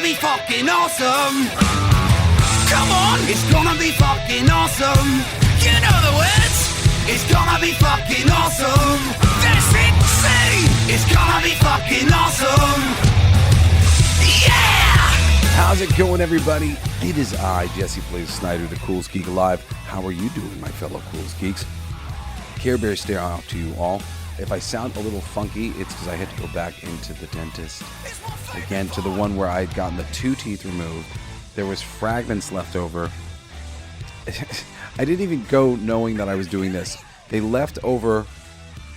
be fucking awesome. Come on, it's gonna be fucking awesome. You know the words. It's gonna be fucking awesome. That's it, see. It's gonna be fucking awesome. Yeah! How's it going, everybody? It is I, Jesse Blaze Snider, the Coolest Geek Alive. How are you doing, my fellow Coolest Geeks? Care Bears stare out to you all. If I sound a little funky, it's because I had to go back into the dentist. Again, to the one where I had gotten the 2 teeth removed. There was fragments left over. I didn't even go knowing that I was doing this. They left over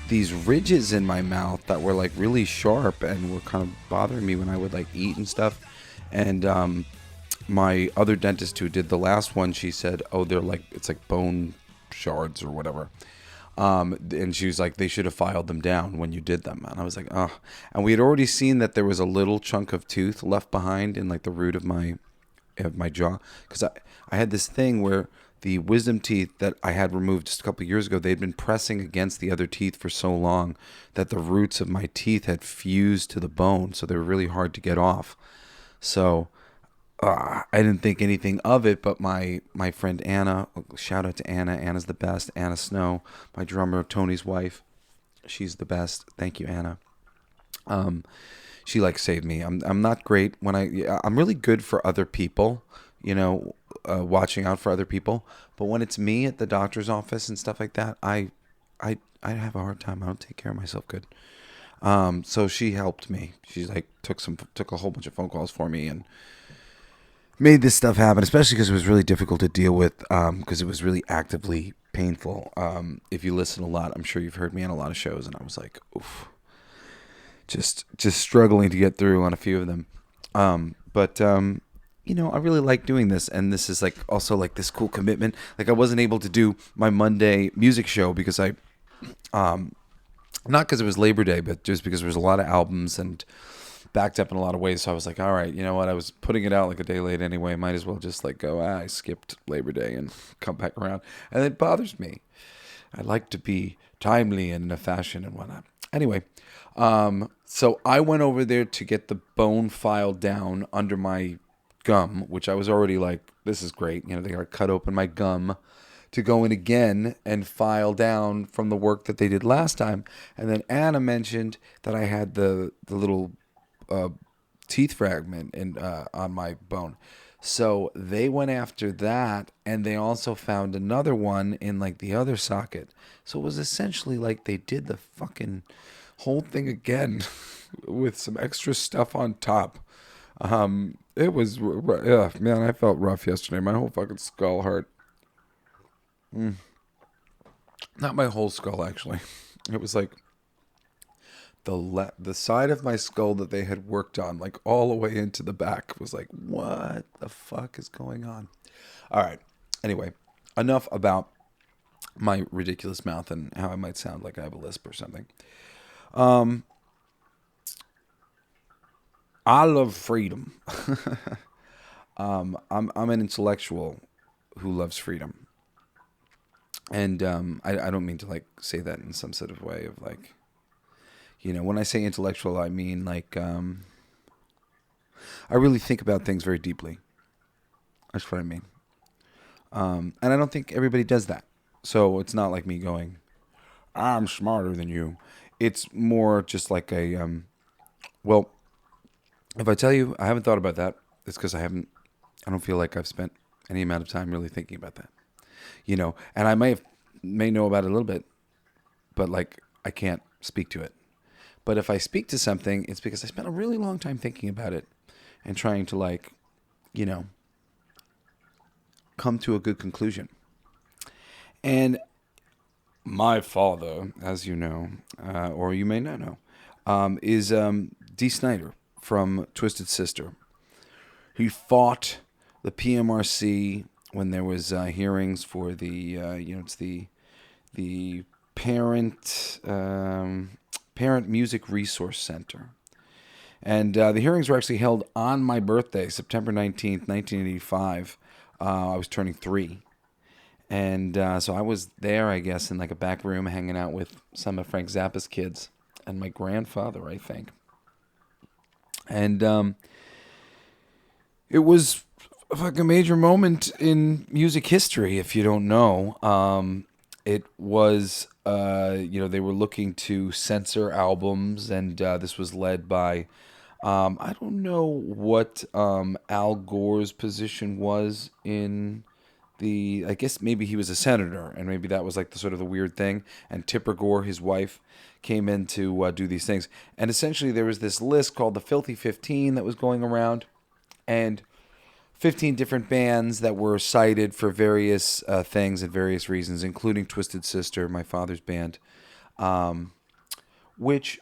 these ridges in my mouth that were like really sharp and were kind of bothering me when I would like eat and stuff. And my other dentist who did the last one, she said, oh, they're like, it's like bone shards or whatever. And she was like, they should have filed them down when you did them. And I was like, oh. And we had already seen that there was a little chunk of tooth left behind in like the root of my jaw. Because I had this thing where the wisdom teeth that I had removed just a couple of years ago, they'd been pressing against the other teeth for so long that the roots of my teeth had fused to the bone. So they were really hard to get off. So I didn't think anything of it, but my friend Anna, shout out to Anna. Anna's the best. Anna Snow, my drummer, Tony's wife. She's the best. Thank you, Anna. She like saved me. I'm not great when I'm really good for other people, you know, watching out for other people. But when it's me at the doctor's office and stuff like that, I have a hard time. I don't take care of myself good. So she helped me. She's like took a whole bunch of phone calls for me and made this stuff happen, especially because it was really difficult to deal with, because it was really actively painful. If you listen a lot, I'm sure you've heard me on a lot of shows, and I was like, oof, just struggling to get through on a few of them. But you know, I really like doing this, and this is like also like this cool commitment. Like I wasn't able to do my Monday music show because not because it was Labor Day, but just because there was a lot of albums and backed up in a lot of ways. So I was like, all right, you know what? I was putting it out like a day late anyway. Might as well just like go, I skipped Labor Day and come back around. And it bothers me. I like to be timely and in a fashion and whatnot. Anyway, so I went over there to get the bone file down under my gum, which I was already like, this is great. You know, they got to cut open my gum to go in again and file down from the work that they did last time. And then Anna mentioned that I had the little teeth fragment on my bone. So they went after that, and they also found another one in like the other socket. So it was essentially like they did the fucking whole thing again with some extra stuff on top. It was, man, I felt rough yesterday. My whole fucking skull hurt. Not my whole skull, actually. It was like the side of my skull that they had worked on, like all the way into the back, was like, what the fuck is going on? All right. Anyway, enough about my ridiculous mouth and how I might sound like I have a lisp or something. I love freedom. I'm an intellectual who loves freedom. And I don't mean to like say that in some sort of way of like, you know, when I say intellectual, I mean like I really think about things very deeply. That's what I mean. And I don't think everybody does that. So it's not like me going, I'm smarter than you. It's more just like a, well, if I tell you I haven't thought about that, it's because I don't feel like I've spent any amount of time really thinking about that. You know, and I may know about it a little bit, but like I can't speak to it. But if I speak to something, it's because I spent a really long time thinking about it and trying to like, you know, come to a good conclusion. And my father, as you know, or you may not know, is Dee Snider from Twisted Sister. He fought the PMRC when there was hearings for the, it's the Parent Music Resource Center. And the hearings were actually held on my birthday, September 19th, 1985. I was turning 3. And so I was there, I guess, in like a back room hanging out with some of Frank Zappa's kids and my grandfather, I think. And It was a fucking major moment in music history, if you don't know. It was, they were looking to censor albums, and this was led by, I don't know what Al Gore's position was in I guess maybe he was a senator, and maybe that was like the sort of the weird thing. And Tipper Gore, his wife, came in to do these things. And essentially, there was this list called the Filthy 15 that was going around, and 15 different bands that were cited for various things and various reasons, including Twisted Sister, my father's band, which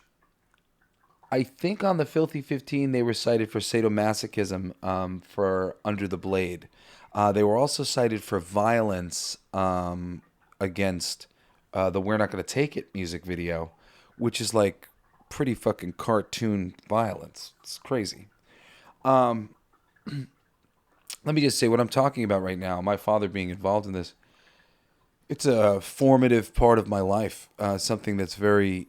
I think on the Filthy 15 they were cited for sadomasochism, for Under the Blade. They were also cited for violence against the We're Not Gonna Take It music video, which is like pretty fucking cartoon violence. It's crazy. Let me just say what I'm talking about right now, my father being involved in this, it's a formative part of my life, something that's very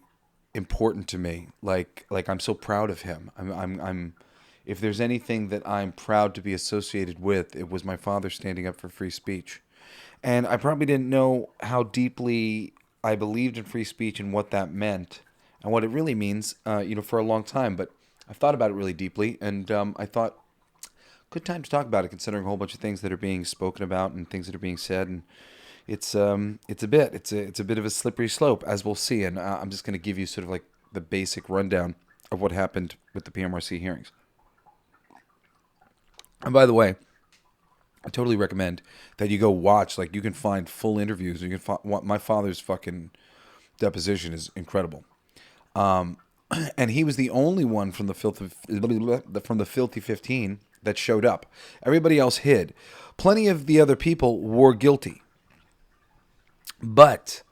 important to me. Like I'm so proud of him. I'm if there's anything that I'm proud to be associated with, it was my father standing up for free speech. And I probably didn't know how deeply I believed in free speech and what that meant and what it really means, for a long time. But I've thought about it really deeply, and I thought, good time to talk about it, considering a whole bunch of things that are being spoken about and things that are being said, and it's a bit of a slippery slope, as we'll see. And I'm just going to give you sort of like the basic rundown of what happened with the PMRC hearings. And by the way, I totally recommend that you go watch. Like, you can find full interviews. You can find my father's fucking deposition is incredible. And he was the only one from the Filthy 15 that showed up. Everybody else hid. Plenty of the other people were guilty. But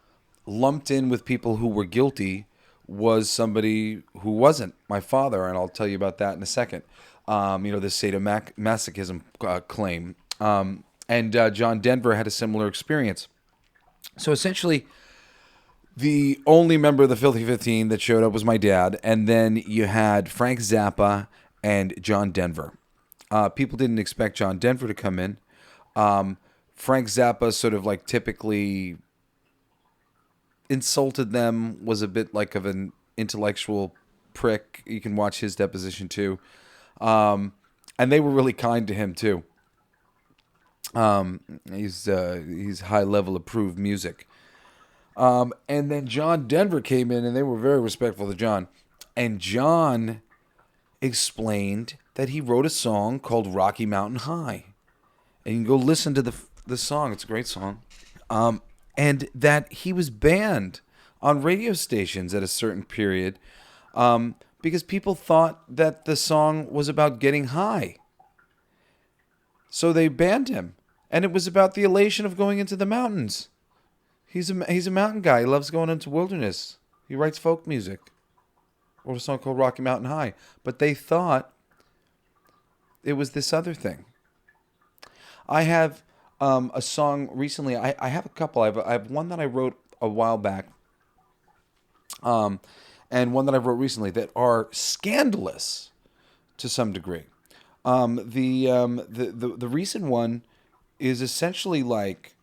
lumped in with people who were guilty was somebody who wasn't, my father, and I'll tell you about that in a second. This sadomasochism claim. And John Denver had a similar experience. So essentially, the only member of the Filthy 15 that showed up was my dad, and then you had Frank Zappa and John Denver. People didn't expect John Denver to come in. Frank Zappa sort of like typically insulted them, was a bit like of an intellectual prick. You can watch his deposition too. And they were really kind to him too. He's high level approved music. And then John Denver came in, and they were very respectful to John. And John explained that he wrote a song called Rocky Mountain High. And you can go listen to the song. It's a great song. And that he was banned on radio stations at a certain period because people thought that the song was about getting high. So they banned him. And it was about the elation of going into the mountains. He's a mountain guy. He loves going into wilderness. He writes folk music. Wrote a song called Rocky Mountain High. But they thought it was this other thing. I have a song recently. I have a couple. I have one that I wrote a while back, and one that I wrote recently that are scandalous to some degree. The recent one is essentially like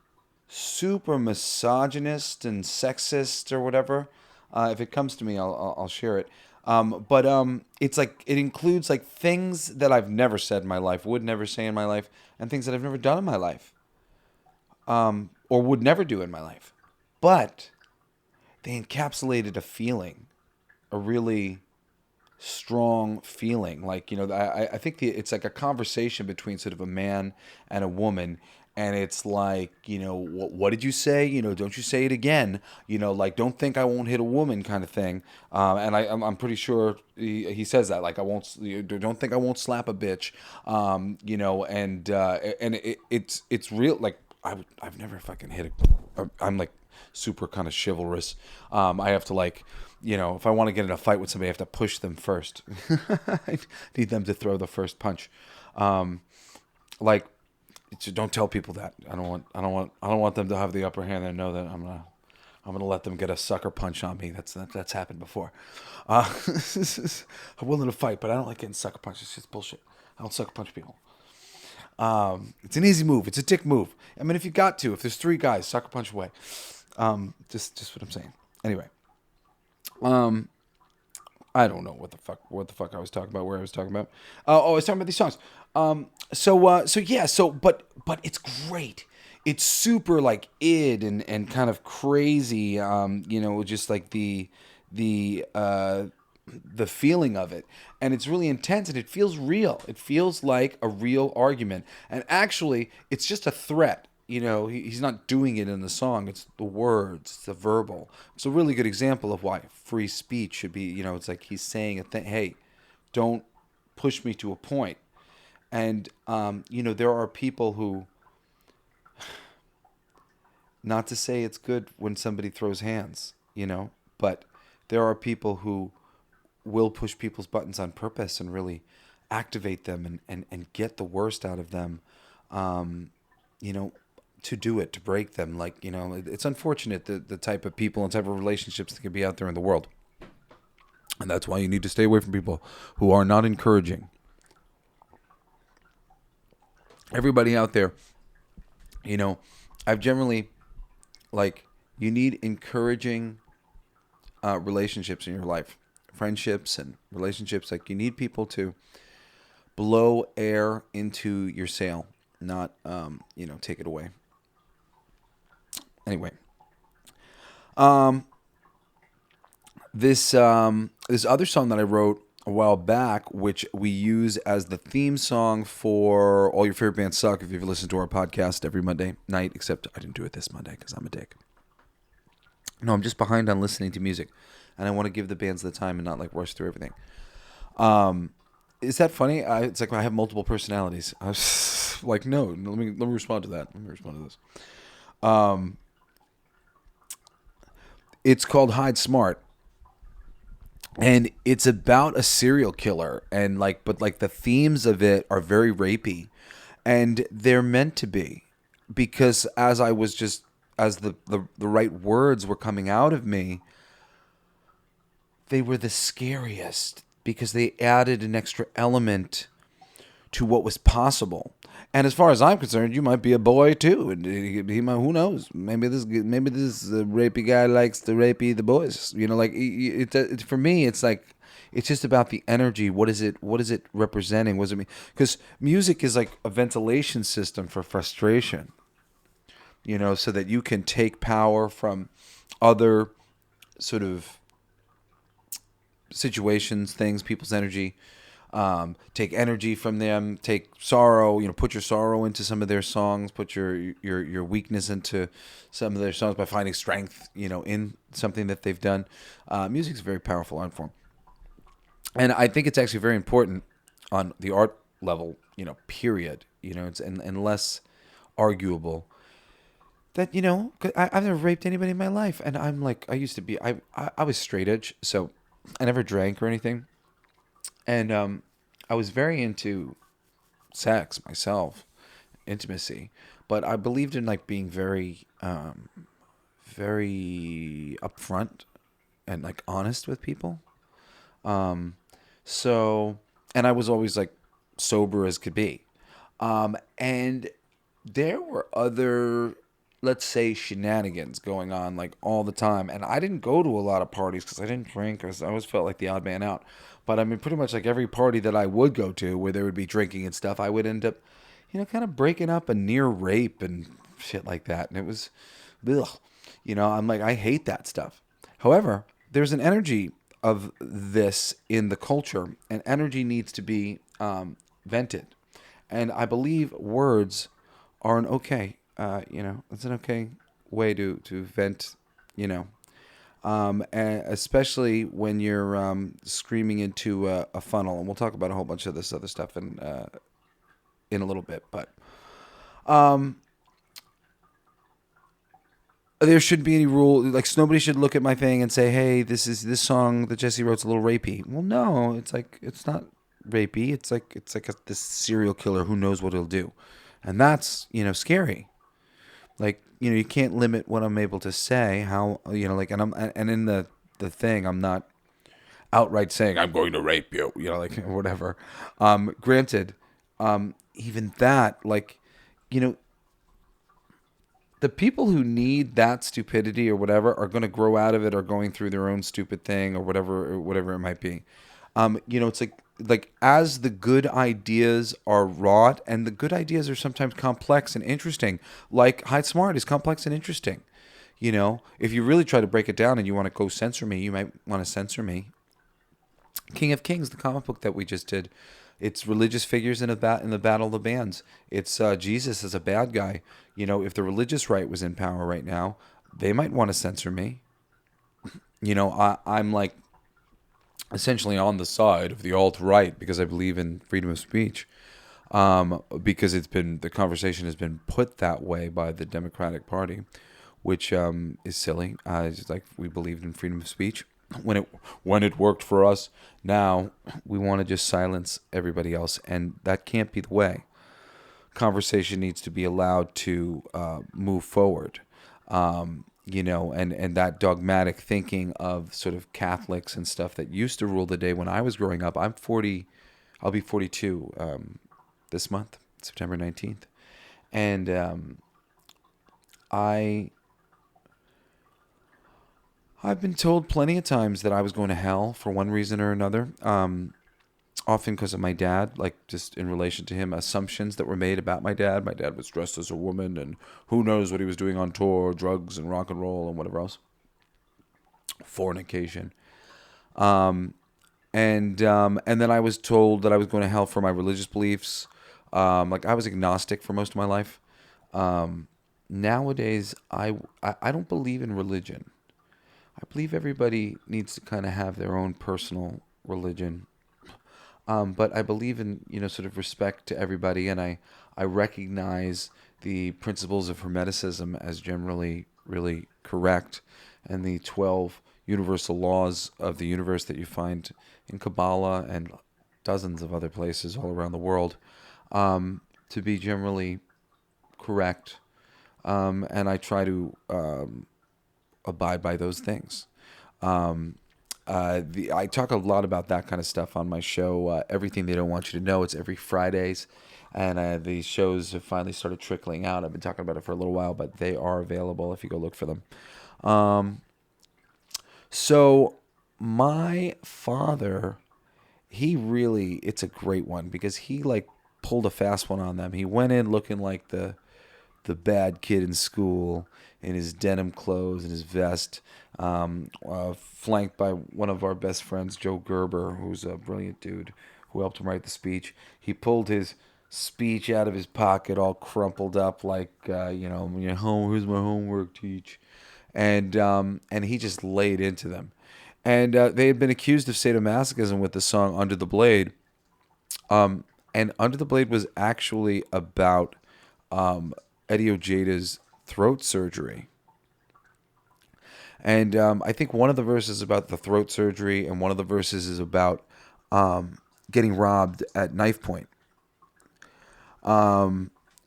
super misogynist and sexist or whatever. If it comes to me, I'll share it. But it's like, it includes like things that I've never said in my life, would never say in my life, and things that I've never done in my life, or would never do in my life. But they encapsulated a feeling, a really strong feeling. Like, I think it's like a conversation between sort of a man and a woman. And it's like, what did you say? Don't you say it again? Like, don't think I won't hit a woman kind of thing. And I'm pretty sure he says that, like, don't think I won't slap a bitch. And it's real. Like, I've never fucking hit I'm like super kind of chivalrous. I have to like, if I want to get in a fight with somebody, I have to push them first. I need them to throw the first punch. Don't tell people that. I don't want them to have the upper hand and know that I'm gonna let them get a sucker punch on me. That's happened before. I'm willing to fight, but I don't like getting sucker punched. It's just bullshit. I don't sucker punch people. It's an easy move. It's a dick move. I mean, if you got to, if there's 3 guys, sucker punch away. Just what I'm saying. Anyway, I don't know what the fuck I was talking about. Where I was talking about. I was talking about these songs. But it's great. It's super like id and kind of crazy. Just like the feeling of it, and it's really intense, and it feels real. It feels like a real argument, and actually, it's just a threat. He's not doing it in the song. It's the words. It's the verbal. It's a really good example of why free speech should be. It's like he's saying a thing. Hey, don't push me to a point. And there are people who. Not to say it's good when somebody throws hands, but there are people who will push people's buttons on purpose and really activate them and get the worst out of them, to do it, to break them. Like, it's unfortunate the type of people and type of relationships that can be out there in the world. And that's why you need to stay away from people who are not encouraging. Everybody out there, I've generally, you need encouraging relationships in your life. Friendships and relationships. You need people to blow air into your sail, not, take it away. Anyway, this other song that I wrote a while back, which we use as the theme song for All Your Favorite Bands Suck, if you've listened to our podcast every Monday night, except I didn't do it this Monday because I'm a dick. No, I'm just behind on listening to music, and I want to give the bands the time and not rush through everything. Is that funny? It's like I have multiple personalities. I was like, no, let me respond to that. Let me respond to this. It's called Hide Smart. And it's about a serial killer, and but the themes of it are very rapey, and they're meant to be, because as the right words were coming out of me, they were the scariest, because they added an extra element to what was possible. And as far as I'm concerned, you might be a boy too, and he might, who knows? Maybe this rapey guy likes to rapey the boys. For me, it's it's just about the energy. What is it representing? What does it mean? Because music is like a ventilation system for frustration. So that you can take power from other sort of situations, things, people's energy. Take energy from them, take sorrow, put your sorrow into some of their songs, put your weakness into some of their songs by finding strength, in something that they've done. Music's a very powerful art form. And I think it's actually very important on the art level, period. It's and less arguable that, I've never raped anybody in my life. And I'm I used to be, I was straight edge, so I never drank or anything. And I was very into sex myself, intimacy, but I believed in being very, very upfront and honest with people. So, and I was always sober as could be. And there were other, let's say, shenanigans going on all the time. And I didn't go to a lot of parties because I didn't drink. I always felt like the odd man out. But I mean, pretty much every party that I would go to where there would be drinking and stuff, I would end up, kind of breaking up a near rape and shit like that. And it was, ugh. I'm I hate that stuff. However, there's an energy of this in the culture, and energy needs to be vented. And I believe words are an okay, it's an okay way to vent, and especially when you're screaming into a funnel. And we'll talk about a whole bunch of this other stuff in a little bit. But there shouldn't be any rule. Nobody should look at my thing and say, "Hey, this song that Jesse wrote's a little rapey." Well, no, it's it's not rapey. It's this serial killer who knows what he'll do, and that's scary. You can't limit what I'm able to say. How and in the thing, I'm not outright saying I'm going to rape you. Or whatever. Granted, even that, like, you know, the people who need that stupidity or whatever are going to grow out of it or going through their own stupid thing or whatever it might be. It's like as the good ideas are wrought, and the good ideas are sometimes complex and interesting. Like Hide Smart is complex and interesting. If you really try to break it down and you want to go censor me, you might want to censor me. King of Kings, the comic book that we just did, it's religious figures in the Battle of the Bands. It's Jesus as a bad guy. If the religious right was in power right now, they might want to censor me. I'm like essentially on the side of the alt-right because I believe in freedom of speech. Because the conversation has been put that way by the Democratic Party, which is silly. It's like we believed in freedom of speech when it worked for us. Now we want to just silence everybody else, and that can't be the way. Conversation needs to be allowed to move forward. And that dogmatic thinking of sort of Catholics and stuff that used to rule the day when I was growing up. I'm 40. I'll be 42 this month, September 19th. And I've been told plenty of times that I was going to hell for one reason or another. Often because of my dad, like just in relation to him, assumptions that were made about my dad. My dad was dressed as a woman, and who knows what he was doing on tour, drugs and rock and roll and whatever else. Fornication. And then I was told that I was going to hell for my religious beliefs. Like I was agnostic for most of my life. Nowadays, I don't believe in religion. I believe everybody needs to kind of have their own personal religion. But I believe in, sort of respect to everybody, and I recognize the principles of Hermeticism as generally really correct, and the 12 universal laws of the universe that you find in Kabbalah and dozens of other places all around the world to be generally correct. And I try to abide by those things. I talk a lot about that kind of stuff on my show, Everything They Don't Want You to Know. It's every Fridays, and the shows have finally started trickling out. I've been talking about it for a little while, but they are available if you go look for them. So my father, it's a great one because he like pulled a fast one on them. He went in looking like the bad kid in school in his denim clothes and his vest, flanked by one of our best friends, Joe Gerber, who's a brilliant dude who helped him write the speech. He pulled his speech out of his pocket, all crumpled up like, here's my homework, teach. And he just laid into them. And they had been accused of sadomasochism with the song Under the Blade. And Under the Blade was actually about Eddie Ojada's throat surgery. And I think one of the verses is about the throat surgery, and one of the verses is about getting robbed at knife point.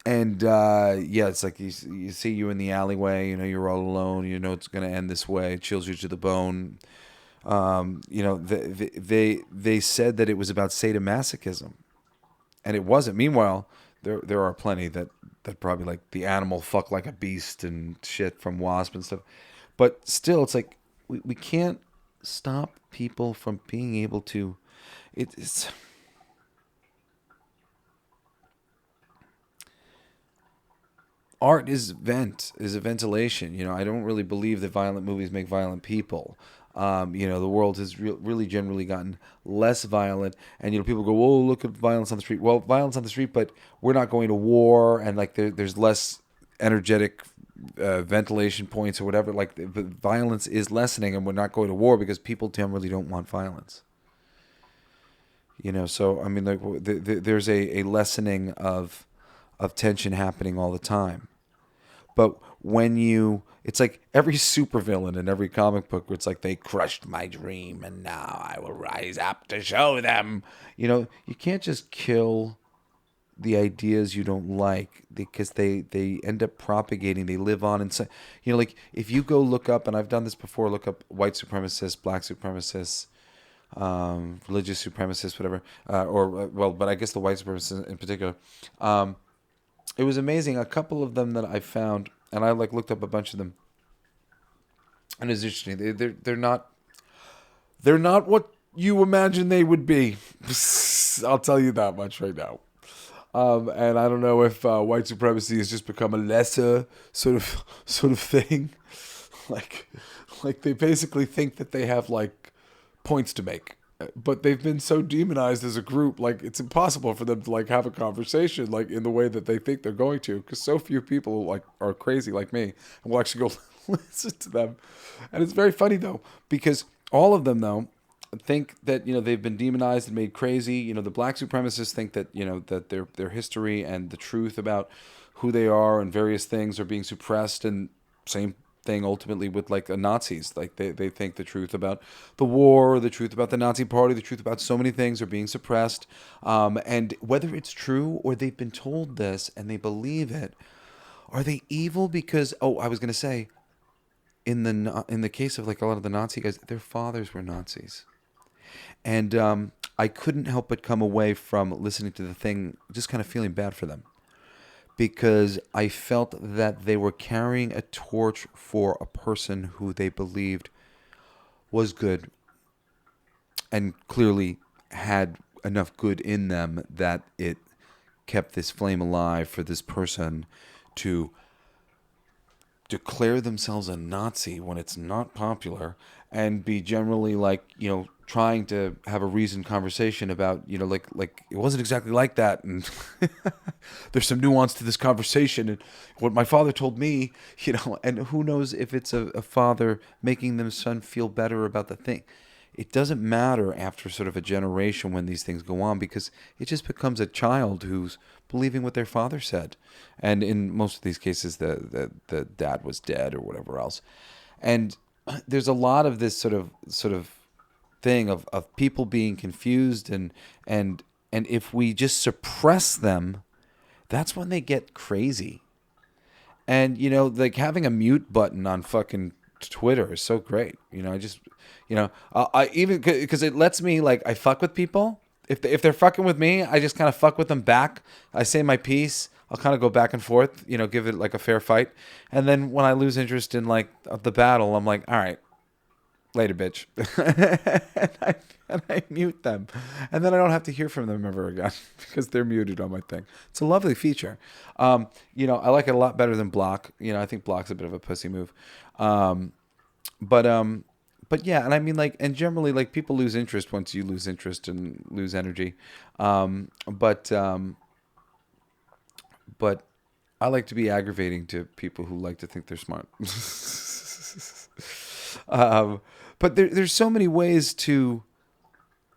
It's like you see you in the alleyway, you're all alone, it's going to end this way, it chills you to the bone. They said that it was about sadomasochism, and it wasn't. Meanwhile, there are plenty that probably like the animal fuck like a beast and shit from Wasp and stuff. But still, it's like we can't stop people from being able to. It's art is a ventilation. I don't really believe that violent movies make violent people. The world has really generally gotten less violent, and people go, "Oh, look at violence on the street." Well, violence on the street, but we're not going to war, and like there's less energetic ventilation points or whatever. Like the violence is lessening, and we're not going to war because people generally don't want violence. So I mean, like there's a lessening of tension happening all the time. But it's like every supervillain in every comic book where it's like they crushed my dream and now I will rise up to show them. You can't just kill the ideas you don't like because they end up propagating. They live on inside. Like if you go look up, and I've done this before, look up white supremacists, black supremacists, religious supremacists, whatever, but I guess the white supremacists in particular. It was amazing. A couple of them that I found, and I looked up a bunch of them, and it's interesting. They're not what you imagine they would be. I'll tell you that much right now. And I don't know if white supremacy has just become a lesser sort of thing. like they basically think that they have points to make, but they've been so demonized as a group, it's impossible for them to have a conversation in the way that they think they're going to, because so few people are crazy like me and will actually go listen to them. And it's very funny though, because all of them though think that they've been demonized and made crazy. The black supremacists think that that their history and the truth about who they are and various things are being suppressed, and same thing ultimately with Nazis. They think the truth about the war, the truth about the Nazi party, the truth about so many things are being suppressed, and whether it's true or they've been told this and they believe it, are they evil because I was going to say, in the case of a lot of the Nazi guys, their fathers were Nazis. And I couldn't help but come away from listening to the thing just kind of feeling bad for them, because I felt that they were carrying a torch for a person who they believed was good and clearly had enough good in them that it kept this flame alive for this person to declare themselves a Nazi when it's not popular, and be generally trying to have a reasoned conversation about, it wasn't exactly like that, and there's some nuance to this conversation, and what my father told me, and who knows if it's a father making their son feel better about the thing. It doesn't matter after sort of a generation when these things go on, because it just becomes a child who's believing what their father said. And in most of these cases, the dad was dead or whatever else. And there's a lot of this sort of thing of people being confused, and if we just suppress them, that's when they get crazy. And having a mute button on fucking Twitter is so great. I even, because it lets me I fuck with people. If they're fucking with me, I just kind of fuck with them back. I say my piece. I'll kind of go back and forth, give it a fair fight. And then when I lose interest in the battle, I'm like, all right, later, bitch. and I mute them. And then I don't have to hear from them ever again because they're muted on my thing. It's a lovely feature. I like it a lot better than block. I think block's a bit of a pussy move. But yeah, and I mean, and generally, people lose interest once you lose interest and lose energy. But I like to be aggravating to people who like to think they're smart. But there's so many ways to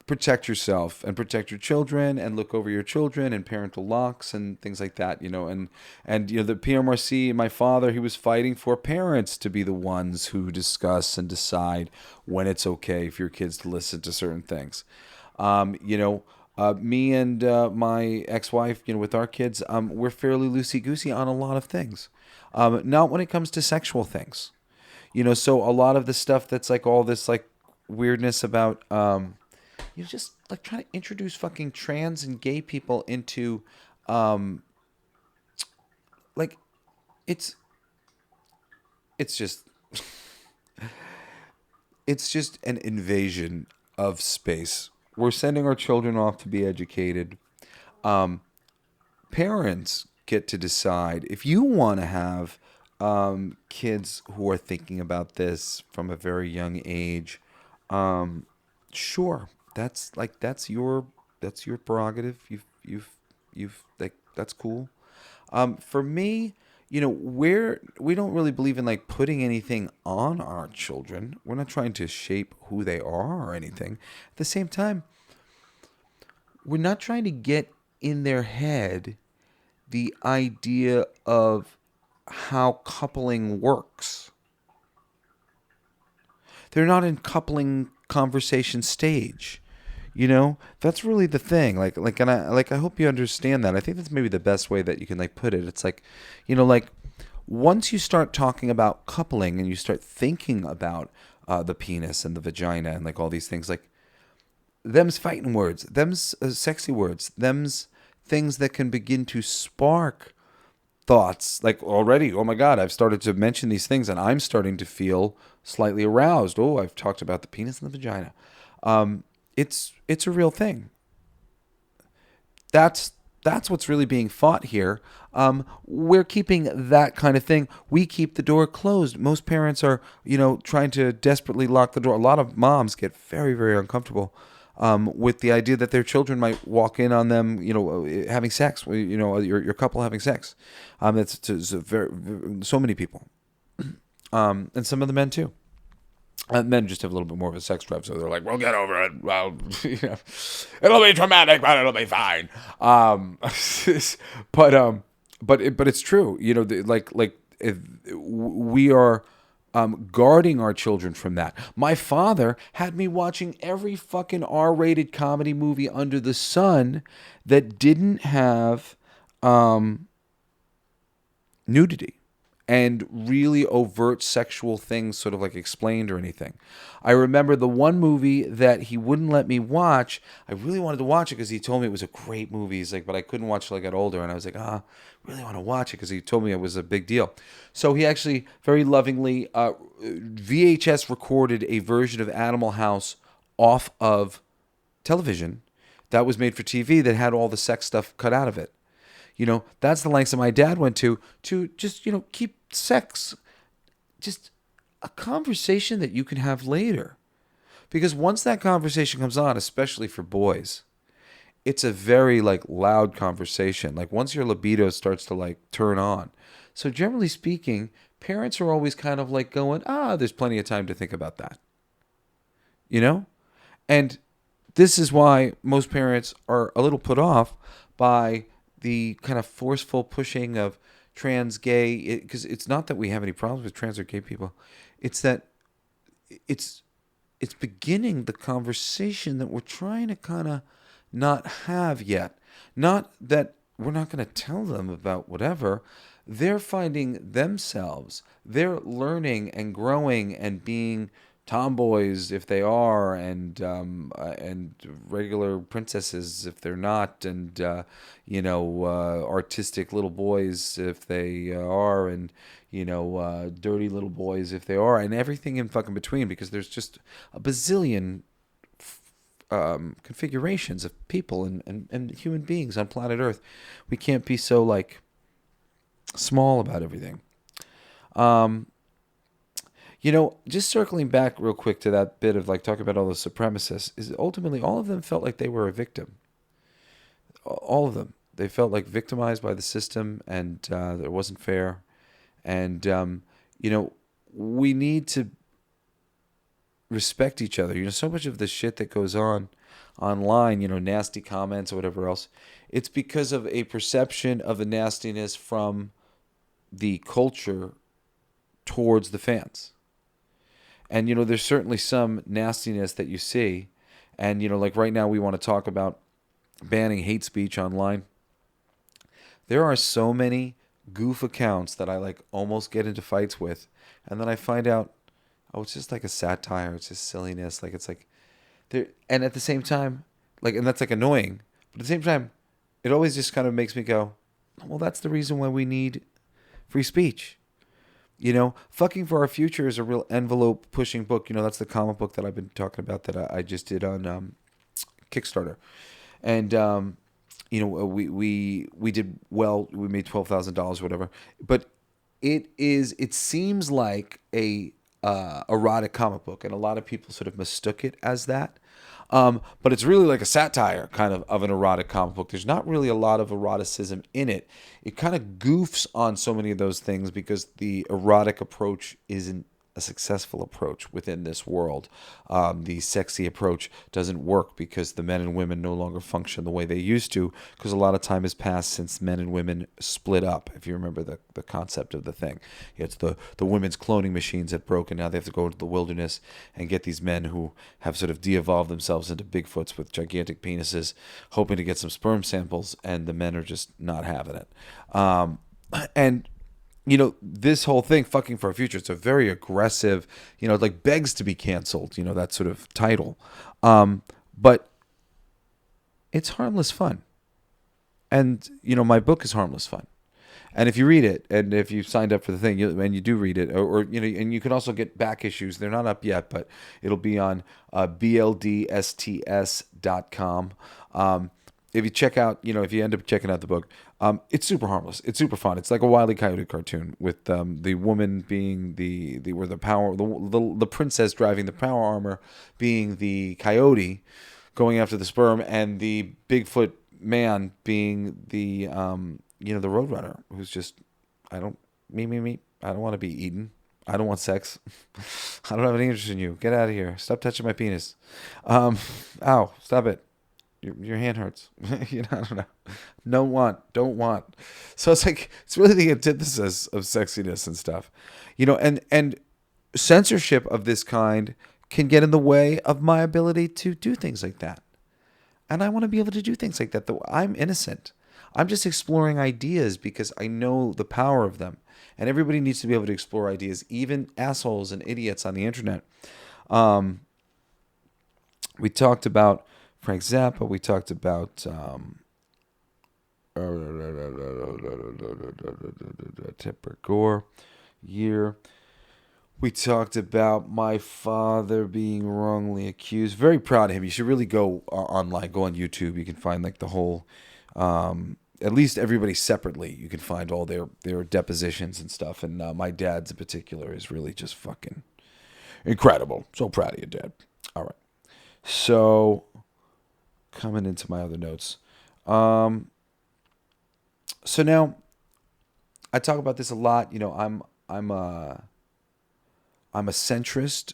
protect yourself and protect your children and look over your children and parental locks and things like that, and the PMRC, my father, he was fighting for parents to be the ones who discuss and decide when it's okay for your kids to listen to certain things. Me and my ex-wife, with our kids, we're fairly loosey-goosey on a lot of things. Not when it comes to sexual things. So a lot of the stuff that's all this weirdness about just trying to introduce fucking trans and gay people into it's just it's just an invasion of space. We're sending our children off to be educated. Parents get to decide if you want to have kids who are thinking about this from a very young age. Sure, that's your prerogative. You've that's cool. For me, we don't really believe in putting anything on our children. We're not trying to shape who they are or anything. At the same time, we're not trying to get in their head the idea of how coupling works. They're not in coupling conversation stage. That's really the thing. And I hope you understand that. I think that's maybe the best way that you can put it. It's once you start talking about coupling and you start thinking about the penis and the vagina and all these things, them's fighting words, them's sexy words, them's things that can begin to spark thoughts. Like already, oh my God, I've started to mention these things and I'm starting to feel slightly aroused. Oh, I've talked about the penis and the vagina. It's a real thing. That's what's really being fought here. We're keeping that kind of thing. We keep the door closed. Most parents are, trying to desperately lock the door. A lot of moms get very, very uncomfortable with the idea that their children might walk in on them, having sex. Your couple having sex. That's so many people, and some of the men too. Men just have a little bit more of a sex drive, so they're like, "We'll get over it. Well, it'll be traumatic, but it'll be fine." But it's true. If we are guarding our children from that. My father had me watching every fucking R-rated comedy movie under the sun that didn't have nudity and really overt sexual things sort of like explained or anything. I remember the one movie that he wouldn't let me watch. I really wanted to watch it because he told me it was a great movie. He's like, but I couldn't watch it till I got older. And I was like, I really want to watch it because he told me it was a big deal. So he actually very lovingly VHS recorded a version of Animal House off of television that was made for TV that had all the sex stuff cut out of it. That's the lengths that my dad went to just, keep sex just a conversation that you can have later. Because once that conversation comes on, especially for boys, it's a very loud conversation. Once your libido starts to turn on. So generally speaking, parents are always kind of going, there's plenty of time to think about that. And this is why most parents are a little put off by the kind of forceful pushing of trans, gay, because it's not that we have any problems with trans or gay people. It's that it's beginning the conversation that we're trying to kind of not have yet. Not that we're not going to tell them about whatever. They're finding themselves. They're learning and growing and being tomboys if they are, and regular princesses if they're not, and artistic little boys if they are, and dirty little boys if they are, and everything in fucking between, because there's just a bazillion configurations of people and human beings on planet Earth. We can't be so small about everything. Just circling back real quick to that bit of talking about all the supremacists, is ultimately all of them felt like they were a victim. All of them. They felt victimized by the system, and it wasn't fair. And, we need to respect each other. So much of the shit that goes on online, nasty comments or whatever else, it's because of a perception of the nastiness from the culture towards the fans. And, there's certainly some nastiness that you see. And, right now we want to talk about banning hate speech online. There are so many goof accounts that I almost get into fights with. And then I find out, it's just a satire. It's just silliness. There. And at the same time, and that's annoying. But at the same time, it always just kind of makes me go, well, that's the reason why we need free speech. Fucking for Our Future is a real envelope-pushing book. That's the comic book that I've been talking about that I just did on Kickstarter. And, we did well. We made $12,000 or whatever. But it seems like a erotic comic book, and a lot of people sort of mistook it as that. But it's really a satire kind of an erotic comic book. There's not really a lot of eroticism in it. It kind of goofs on so many of those things because the erotic approach isn't a successful approach within this world. The sexy approach doesn't work because the men and women no longer function the way they used to, because a lot of time has passed since men and women split up, if you remember the concept of the thing. It's the women's cloning machines that broke, and now they have to go into the wilderness and get these men who have sort of de-evolved themselves into Bigfoots with gigantic penises, hoping to get some sperm samples, and the men are just not having it. And this whole thing, Fucking for Our Future, it's a very aggressive, begs to be canceled, that sort of title. But it's harmless fun. And, my book is harmless fun. And if you read it, and if you signed up for the thing, and you do read it, or and you can also get back issues. They're not up yet, but it'll be on bldsts.com. If you check out, if you end up checking out the book, it's super harmless. It's super fun. It's like a Wile E. Coyote cartoon with the woman being the princess driving the power armor, being the coyote going after the sperm, and the Bigfoot man being the the roadrunner who's just, I don't want to be eaten. I don't want sex. I don't have any interest in you. Get out of here. Stop touching my penis. Ow, stop it. Your hand hurts. I don't know. Don't want. So it's really the antithesis of sexiness and stuff. And censorship of this kind can get in the way of my ability to do things like that. And I want to be able to do things like that, though I'm innocent. I'm just exploring ideas because I know the power of them. And everybody needs to be able to explore ideas, even assholes and idiots on the internet. We talked about Frank Zappa. We talked about Tipper Gore year. We talked about my father being wrongly accused. Very proud of him. You should really go online, go on YouTube. You can find like the whole, at least everybody separately. You can find all their depositions and stuff. And my dad's in particular is really just fucking incredible. So proud of you, Dad. All right. So coming into my other notes. So now I talk about this a lot. I'm a centrist,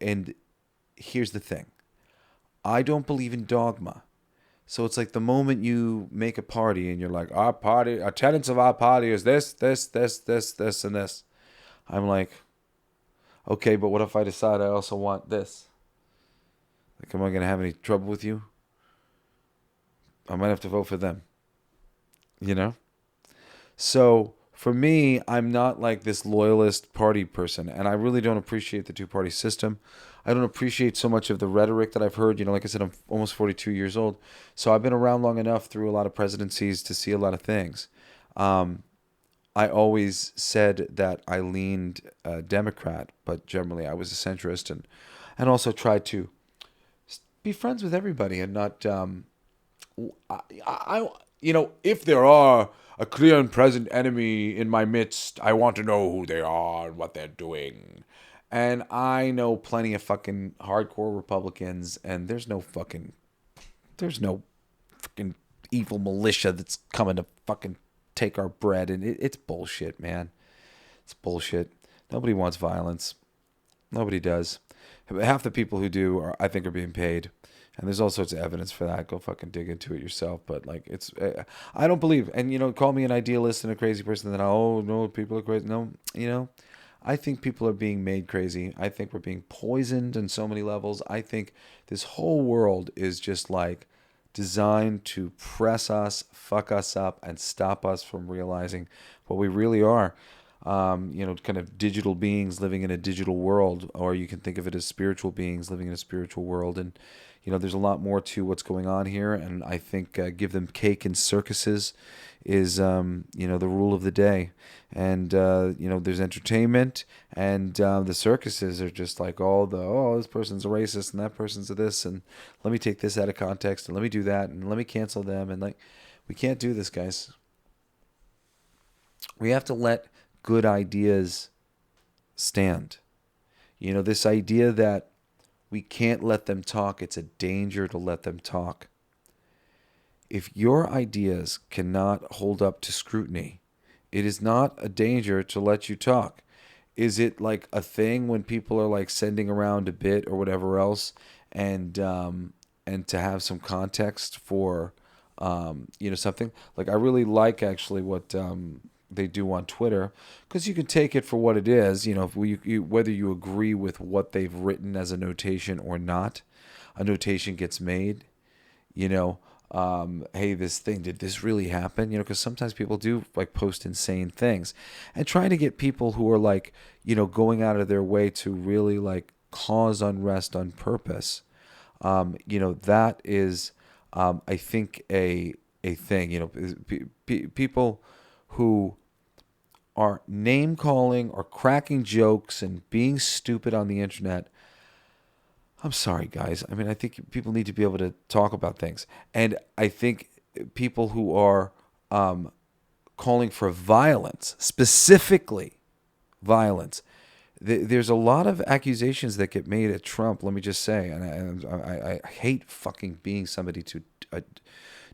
and here's the thing. I don't believe in dogma. So it's like the moment you make a party and you're like, our tenets of our party is this, and this. I'm like, okay, but what if I decide I also want this? Like, am I going to have any trouble with you? I might have to vote for them. So for me, I'm not like this loyalist party person, and I really don't appreciate the two-party system. I don't appreciate so much of the rhetoric that I've heard. Like I said, I'm almost 42 years old, so I've been around long enough through a lot of presidencies to see a lot of things. I always said that I leaned Democrat, but generally I was a centrist, and also tried to be friends with everybody and not, if there are a clear and present enemy in my midst, I want to know who they are and what they're doing. And I know plenty of fucking hardcore Republicans, and there's no fucking evil militia that's coming to fucking take our bread. And it's bullshit, man. It's bullshit. Nobody wants violence. Nobody does. Half the people who do I think are being paid. And there's all sorts of evidence for that. Go fucking dig into it yourself. But I don't believe. And call me an idealist and a crazy person. Then no, people are crazy. No, I think people are being made crazy. I think we're being poisoned on so many levels. I think this whole world is just like designed to press us, fuck us up, and stop us from realizing what we really are. Kind of digital beings living in a digital world, or you can think of it as spiritual beings living in a spiritual world. And there's a lot more to what's going on here, and I think give them cake and circuses is the rule of the day. And there's entertainment, and the circuses are just like this person's a racist and that person's a this, and let me take this out of context and let me do that and let me cancel them, and we can't do this, guys. We have to let good ideas stand. This idea that we can't let them talk, it's a danger to let them talk. If your ideas cannot hold up to scrutiny, it is not a danger to let you talk. Is it like a thing when people are like sending around a bit or whatever else, and to have some context for something? Like, I really like actually what they do on Twitter, because you can take it for what it is. Whether you agree with what they've written as a notation or not, a notation gets made. Hey, this thing, did this really happen? Because sometimes people do like post insane things, and trying to get people who are like, going out of their way to really like cause unrest on purpose. That is I think a thing. People who are name calling or cracking jokes and being stupid on the internet. I'm sorry, guys. I mean, I think people need to be able to talk about things, and I think people who are calling for violence, specifically violence. There's a lot of accusations that get made at Trump. Let me just say, and I hate fucking being somebody to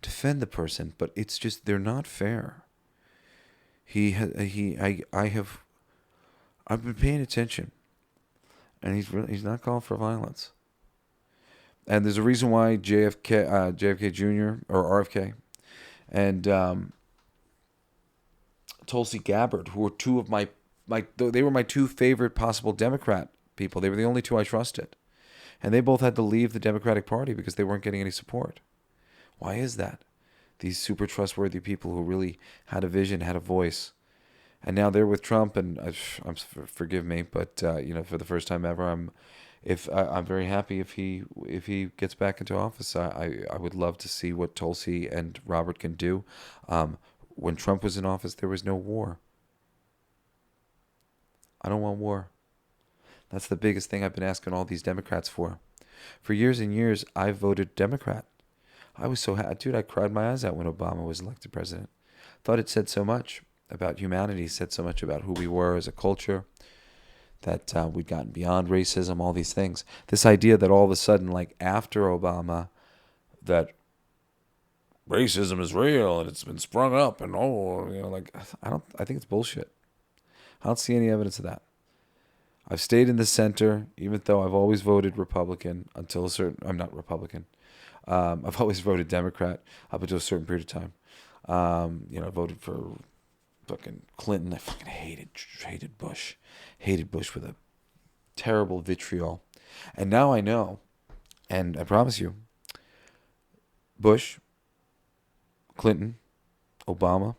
defend the person, but it's just they're not fair. I've been paying attention, and he's not calling for violence. And there's a reason why JFK Jr. or RFK, and Tulsi Gabbard, who were two of they were my two favorite possible Democrat people. They were the only two I trusted. And they both had to leave the Democratic Party because they weren't getting any support. Why is that? These super trustworthy people who really had a vision, had a voice. And now they're with Trump, and forgive me, but for the first time ever, I'm very happy if he gets back into office. I would love to see what Tulsi and Robert can do. When Trump was in office, there was no war. I don't want war. That's the biggest thing I've been asking all these Democrats for. For years and years, I voted Democrat. I was so happy. Dude, I cried my eyes out when Obama was elected president. Thought it said so much about humanity, said so much about who we were as a culture, that we'd gotten beyond racism, all these things. This idea that all of a sudden, like after Obama, that racism is real and it's been sprung up and I think it's bullshit. I don't see any evidence of that. I've stayed in the center, even though I've always voted Republican until I'm not Republican. I've always voted Democrat up until a certain period of time. I voted for fucking Clinton. I fucking hated Bush. Hated Bush with a terrible vitriol. And now I know, and I promise you, Bush, Clinton, Obama,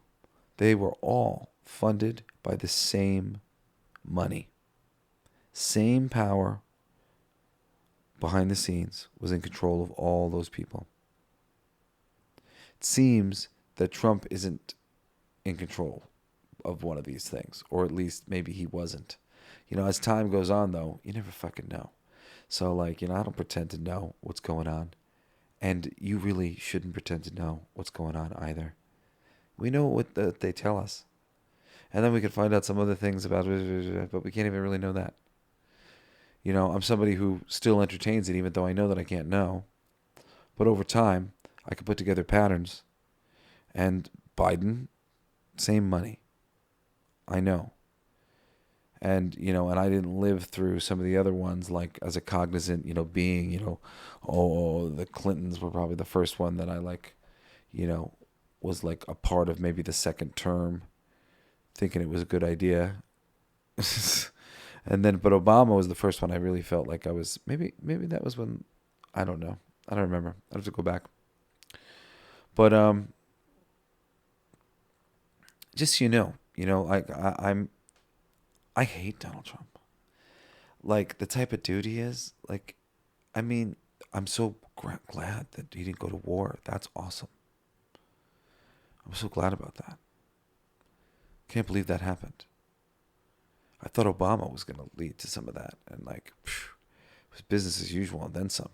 they were all funded by the same money. Same power behind the scenes was in control of all those people. It seems that Trump isn't in control of one of these things, or at least maybe he wasn't. As time goes on, though, you never fucking know. So, I don't pretend to know what's going on. And you really shouldn't pretend to know what's going on either. We know what they tell us. And then we can find out some other things about it, but we can't even really know that. I'm somebody who still entertains it, even though I know that I can't know. But over time, I can put together patterns. And Biden, same money. I know. And, and I didn't live through some of the other ones, like as a cognizant, being, the Clintons were probably the first one that I was like a part of maybe the second term, thinking it was a good idea. But Obama was the first one I really felt like I was, maybe that was when, I don't know. I don't remember. I have to go back. But, just I hate Donald Trump. Like, the type of dude he is, I'm so glad that he didn't go to war. That's awesome. I'm so glad about that. Can't believe that happened. I thought Obama was going to lead to some of that. And it was business as usual and then some.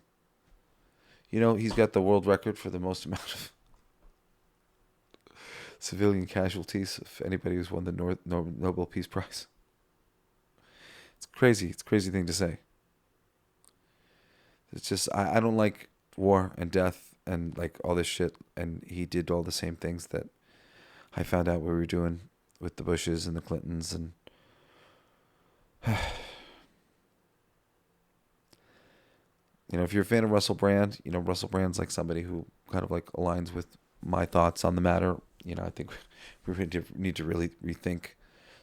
He's got the world record for the most amount of civilian casualties of anybody who's won the Nobel Peace Prize. It's crazy. It's a crazy thing to say. It's just, I don't like war and death and all this shit. And he did all the same things that I found out we were doing with the Bushes and the Clintons. And if you're a fan of Russell Brand, Russell Brand's like somebody who kind of aligns with my thoughts on the matter. I think we need to really rethink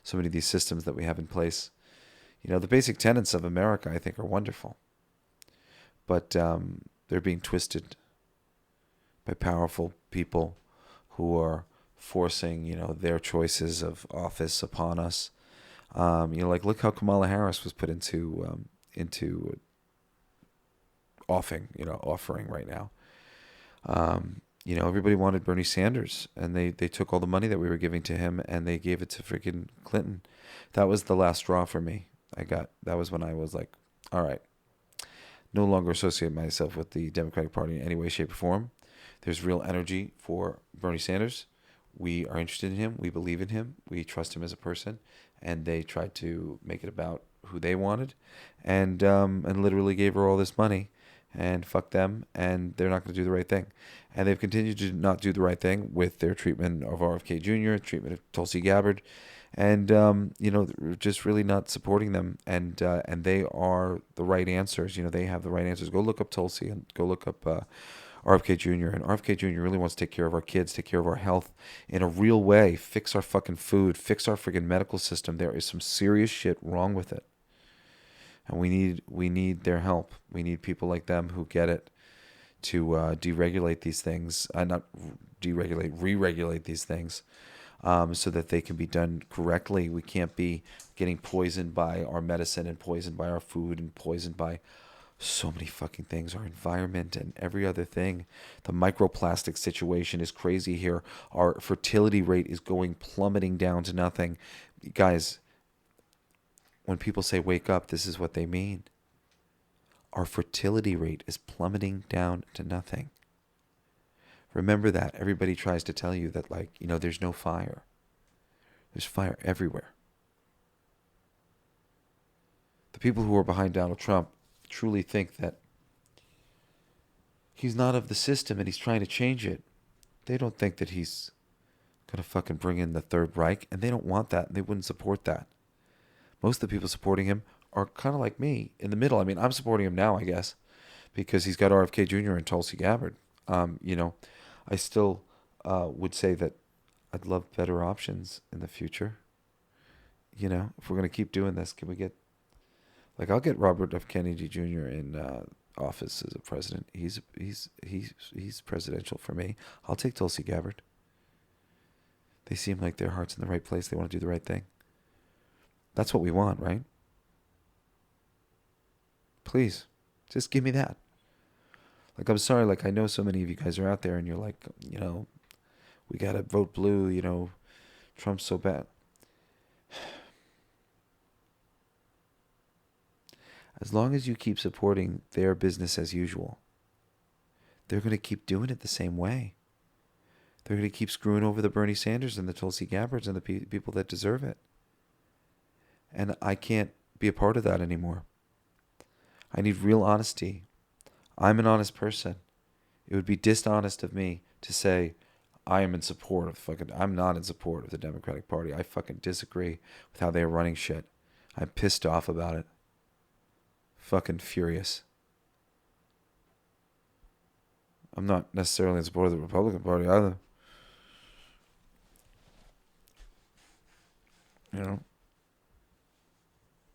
so many of these systems that we have in place. The basic tenets of America, I think, are wonderful. But they're being twisted by powerful people who are forcing, their choices of office upon us. Look how Kamala Harris was put into offering right now. Everybody wanted Bernie Sanders, and they took all the money that we were giving to him and they gave it to freaking Clinton. That was the last straw for me. That was when I was like, all right, no longer associate myself with the Democratic Party in any way, shape, or form. There's real energy for Bernie Sanders. We are interested in him. We believe in him. We trust him as a person. And they tried to make it about who they wanted, and literally gave her all this money, and fuck them, and they're not going to do the right thing. And they've continued to not do the right thing with their treatment of RFK Jr., treatment of Tulsi Gabbard, and just really not supporting them. And they are the right answers. They have the right answers. Go look up Tulsi and go look up RFK Jr. And RFK Jr. really wants to take care of our kids, take care of our health in a real way, fix our fucking food, fix our friggin' medical system. There is some serious shit wrong with it. And we need their help. We need people like them who get it to deregulate these things, not deregulate, re-regulate these things, so that they can be done correctly. We can't be getting poisoned by our medicine and poisoned by our food and poisoned by so many fucking things, our environment and every other thing. The microplastic situation is crazy here. Our fertility rate is going plummeting down to nothing. Guys, when people say wake up, this is what they mean. Our fertility rate is plummeting down to nothing. Remember that. Everybody tries to tell you that, there's no fire. There's fire everywhere. The people who are behind Donald Trump truly think that he's not of the system and he's trying to change it. They don't think that he's going to fucking bring in the Third Reich, and they don't want that, and they wouldn't support that. Most of the people supporting him are kind of like me, in the middle. I mean, I'm supporting him now, I guess, because he's got RFK Jr. and Tulsi Gabbard. I still would say that I'd love better options in the future. If we're going to keep doing this, can we get... I'll get Robert F. Kennedy Jr. in office as a president. He's presidential for me. I'll take Tulsi Gabbard. They seem like their heart's in the right place. They want to do the right thing. That's what we want, right? Please, just give me that. I'm sorry, I know so many of you guys are out there and you're like, we got to vote blue, Trump's so bad. As long as you keep supporting their business as usual, they're going to keep doing it the same way. They're going to keep screwing over the Bernie Sanders and the Tulsi Gabbards and the people that deserve it. And I can't be a part of that anymore. I need real honesty. I'm an honest person. It would be dishonest of me to say I am in support of I'm not in support of the Democratic Party. I fucking disagree with how they're running shit. I'm pissed off about it. Fucking furious. I'm not necessarily in support of the Republican Party either.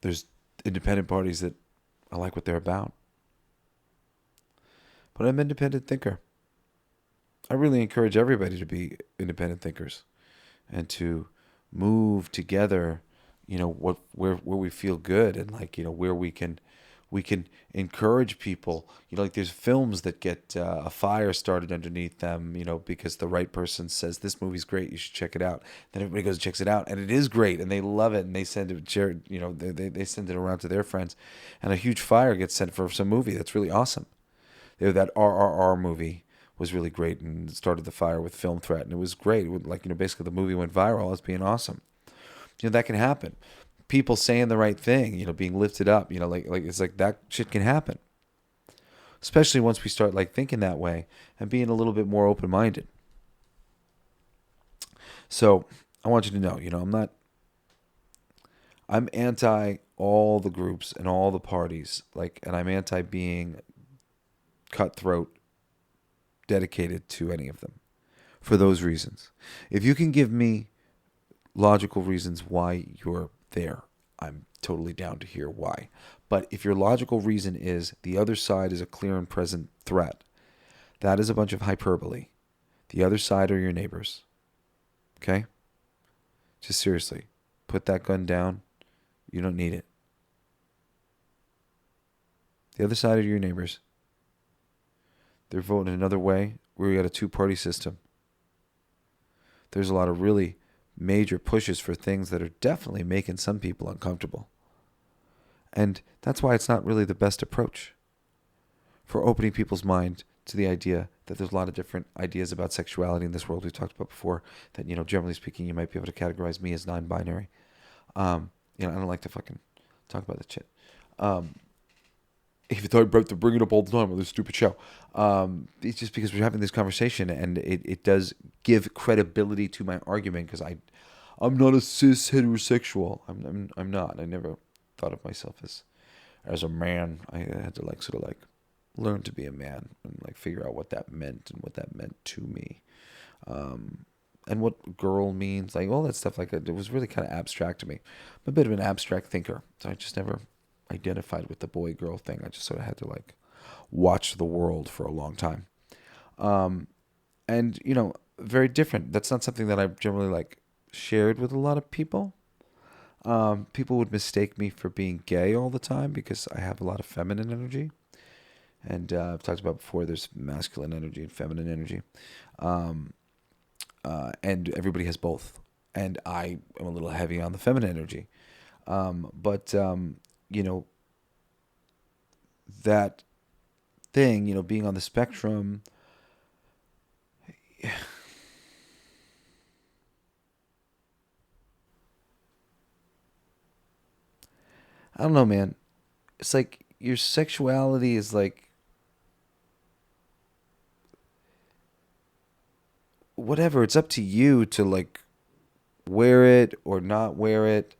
There's independent parties that I like what they're about. But I'm an independent thinker. I really encourage everybody to be independent thinkers and to move together, where we feel good and where we can encourage people. There's films that get a fire started underneath them, because the right person says, this movie's great, you should check it out. Then everybody goes and checks it out, and it is great, and they love it, and they send it, they send it around to their friends, and a huge fire gets sent for some movie that's really awesome. That RRR movie was really great and started the fire with Film Threat, and it was great. Basically the movie went viral as being awesome. That can happen. People saying the right thing, being lifted up, it's that shit can happen. Especially once we start thinking that way and being a little bit more open-minded. So I want you to know, I'm anti all the groups and all the parties, and I'm anti being cutthroat dedicated to any of them for those reasons. If you can give me logical reasons why you're there, I'm totally down to hear why. But if your logical reason is the other side is a clear and present threat, that is a bunch of hyperbole. The other side are your neighbors. Okay? Just seriously, put that gun down. You don't need it. The other side are your neighbors. They're voting another way where we got a two-party system. There's a lot of really major pushes for things that are definitely making some people uncomfortable. And that's why it's not really the best approach for opening people's mind to the idea that there's a lot of different ideas about sexuality in this world we've talked about before, that, generally speaking, you might be able to categorize me as non-binary. I don't like to fucking talk about that shit. If you thought I have to bring it up all the time on this stupid show, it's just because we're having this conversation, and it does give credibility to my argument, because I'm not a cis heterosexual. I'm not. I never thought of myself as a man. I had to sort of learn to be a man and figure out what that meant and what that meant to me, and what girl means, all that stuff. It was really kind of abstract to me. I'm a bit of an abstract thinker, so I just never identified with the boy girl thing. I just sort of had to watch the world for a long time, and very different. That's not something that I generally shared with a lot of people. People would mistake me for being gay all the time because I have a lot of feminine energy. And I've talked about before, there's masculine energy and feminine energy. And everybody has both. And I am a little heavy on the feminine energy. But that thing, being on the spectrum, I don't know, man. It's your sexuality is whatever. It's up to you to wear it or not wear it.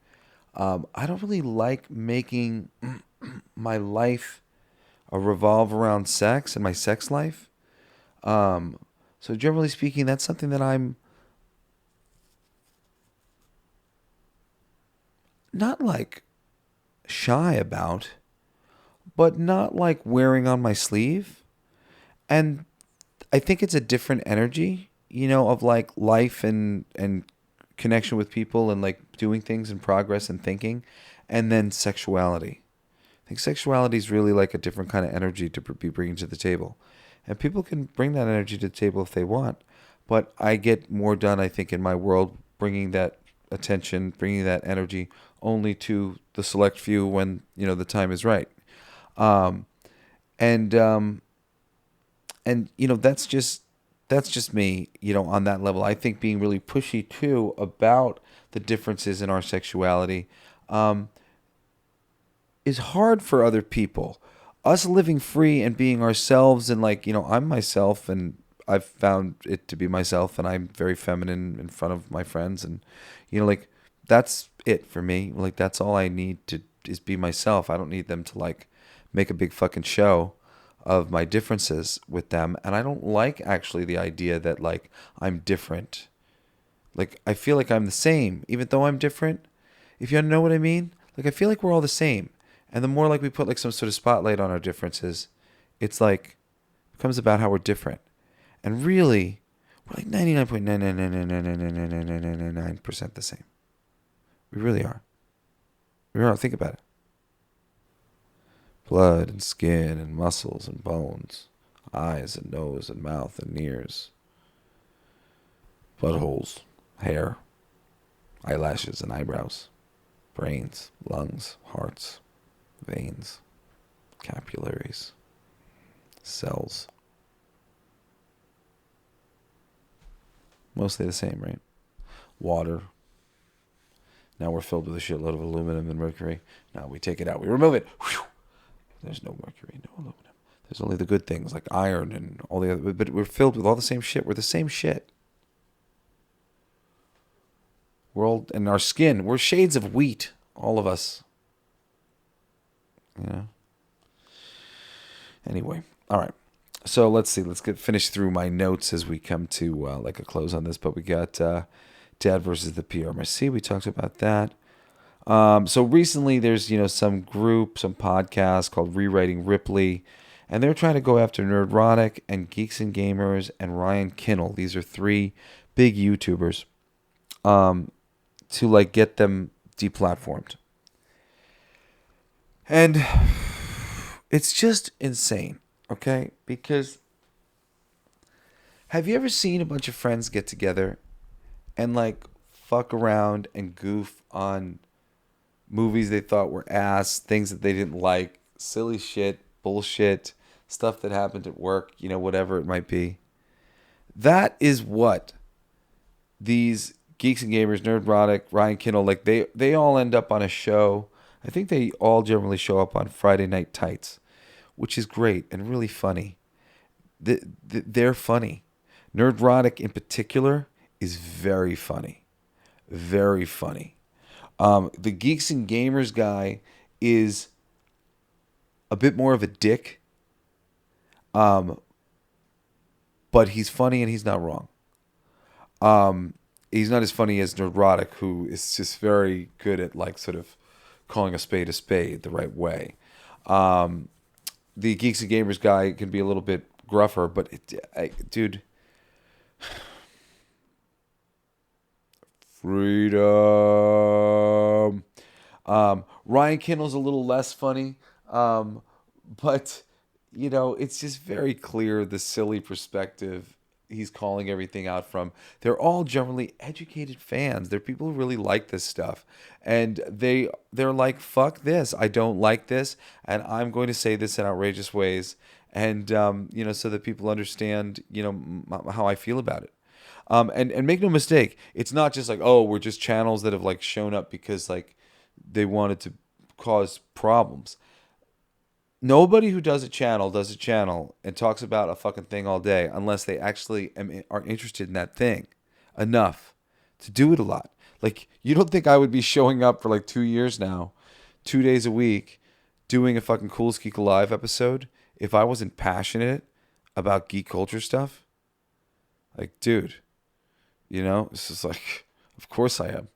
I don't really like making my life revolve around sex and my sex life. So generally speaking, that's something that I'm not shy about, but not wearing on my sleeve. And I think it's a different energy, of life and connection with people and doing things and progress and thinking, and then sexuality. I think sexuality is really a different kind of energy to be bringing to the table. And people can bring that energy to the table if they want. But I get more done, I think, in my world, bringing that attention, bringing that energy only to the select few when, the time is right. And that's just me, on that level. I think being really pushy too about the differences in our sexuality is hard for other people. Us living free and being ourselves, and I'm myself, and I've found it to be myself, and I'm very feminine in front of my friends, and that's it for me. That's all I need to is be myself. I don't need them to make a big fucking show of my differences with them. And I don't actually the idea that I'm different. I feel I'm the same, even though I'm different. If you know what I mean? I feel we're all the same. And the more we put some sort of spotlight on our differences, it's becomes about how we're different. And really, we're 99.999999999% the same. We really are. We are. Think about it. Blood and skin and muscles and bones, eyes and nose and mouth and ears, buttholes, hair, eyelashes and eyebrows, brains, lungs, hearts, veins, capillaries, cells. Mostly the same, right? Water. Now we're filled with a shitload of aluminum and mercury. Now we take it out. We remove it. Whew. There's no mercury, no aluminum. There's only the good things like iron and all the other. But we're filled with all the same shit. We're the same shit. We're all in our skin. We're shades of wheat, all of us. Anyway, all right. So let's see. Let's finish through my notes as we come to a close on this. But we got Dad versus the PMRC. We talked about that. So recently there's, some group, some podcast called Rewriting Ripley, and they're trying to go after Nerdrotic and Geeks and Gamers and Ryan Kinnell. These are three big YouTubers, to get them deplatformed. And it's just insane, okay? Because Have you ever seen a bunch of friends get together and like fuck around and goof on movies they thought were ass, things that they didn't like, silly shit, bullshit, stuff that happened at work, whatever it might be? That is what these Geeks and Gamers, Nerdrotic, Ryan Kindle, like they all end up on a show. I think they all generally show up on Friday Night Tights, which is great and really funny. They're funny. Nerdrotic in particular is very funny. Very funny. The Geeks and Gamers guy is a bit more of a dick. But he's funny and he's not wrong. He's not as funny as Nerdrotic, who is just very good at like sort of calling a spade the right way. The Geeks and Gamers guy can be a little bit gruffer, but dude, freedom. Ryan Kindle's a little less funny, but it's just very clear the silly perspective he's calling everything out from. They're all generally educated fans. They're people who really like this stuff, and they're like, fuck this, I don't like this, and I'm going to say this in outrageous ways, and so that people understand how I feel about it. And make no mistake, it's not just like, oh, we're just channels that have like shown up because like they wanted to cause problems. Nobody who does a channel and talks about a fucking thing all day unless they actually are interested in that thing enough to do it a lot. Like, you don't think I would be showing up for like 2 years now, 2 days a week, doing a fucking Coolest Geek Alive episode if I wasn't passionate about geek culture stuff? Like, dude, it's just like, of course I am.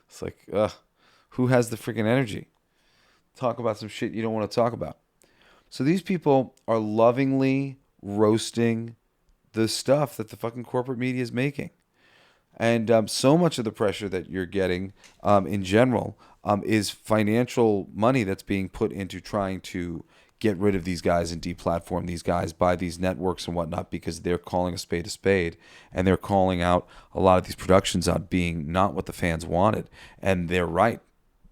It's like, who has the freaking energy? Talk about some shit you don't want to talk about. So these people are lovingly roasting the stuff that the fucking corporate media is making. And so much of the pressure that you're getting in general is financial money that's being put into trying to get rid of these guys and deplatform these guys by these networks and whatnot, because they're calling a spade, and they're calling out a lot of these productions out being not what the fans wanted. And they're right.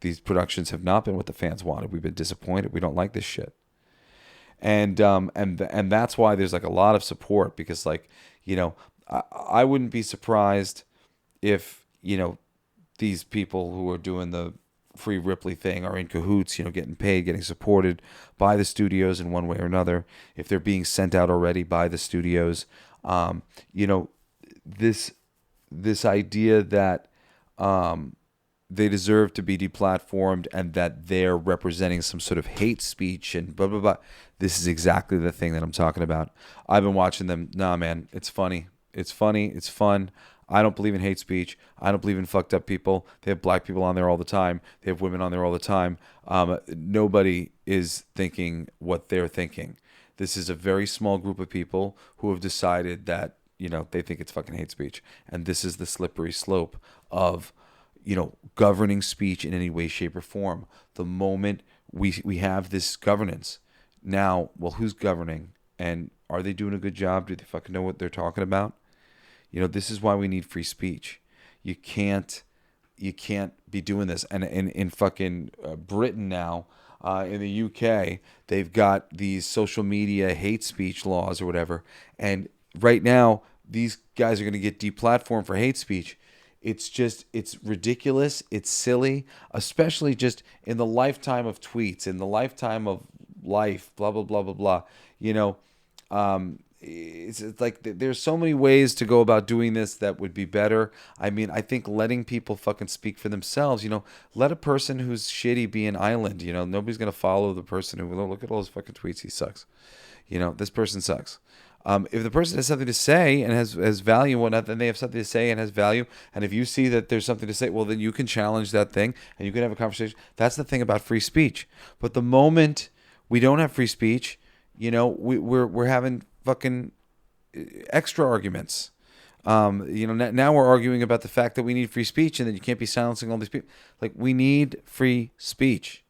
These productions have not been what the fans wanted. We've been disappointed. We don't like this shit. And that's why there's like a lot of support, because like, I wouldn't be surprised if, these people who are doing the Free Ripley thing are in cahoots, getting paid, getting supported by the studios in one way or another, if they're being sent out already by the studios. This idea that they deserve to be deplatformed and that they're representing some sort of hate speech and blah, blah, blah. This is exactly the thing that I'm talking about. I've been watching them. Nah, man, it's funny. It's funny. It's fun. I don't believe in hate speech. I don't believe in fucked up people. They have black people on there all the time. They have women on there all the time. Nobody is thinking what they're thinking. This is a very small group of people who have decided that, they think it's fucking hate speech. And this is the slippery slope of, governing speech in any way, shape, or form. The moment we have this governance, now, well, who's governing? And are they doing a good job? Do they fucking know what they're talking about? This is why we need free speech. You can't be doing this. And in fucking Britain now, in the UK, they've got these social media hate speech laws or whatever. And right now, these guys are going to get deplatformed for hate speech. It's ridiculous. It's silly, especially just in the lifetime of tweets, in the lifetime of life, blah, blah, blah, blah, blah. It's like there's so many ways to go about doing this that would be better. I mean, I think letting people fucking speak for themselves, let a person who's shitty be an island. Nobody's going to follow the person who, look at all his fucking tweets. He sucks. This person sucks. If the person has something to say and has value and whatnot, then they have something to say and has value. And if you see that there's something to say, well, then you can challenge that thing and you can have a conversation. That's the thing about free speech. But the moment we don't have free speech, we're having fucking extra arguments. Now we're arguing about the fact that we need free speech and that you can't be silencing all these people. Like, we need free speech.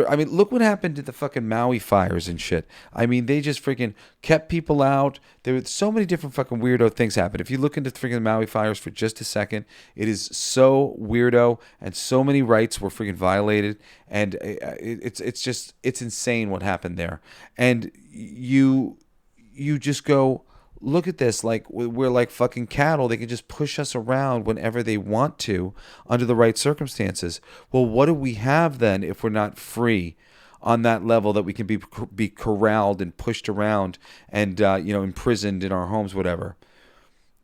I mean, look what happened to the fucking Maui fires and shit. I mean, they just freaking kept people out. There were so many different fucking weirdo things happen. If you look into freaking Maui fires for just a second, it is so weirdo, and so many rights were freaking violated, and it's insane what happened there. And you just go, look at this, like we're like fucking cattle. They can just push us around whenever they want to under the right circumstances. Well, what do we have then if we're not free on that level that we can be corralled and pushed around and, imprisoned in our homes, whatever?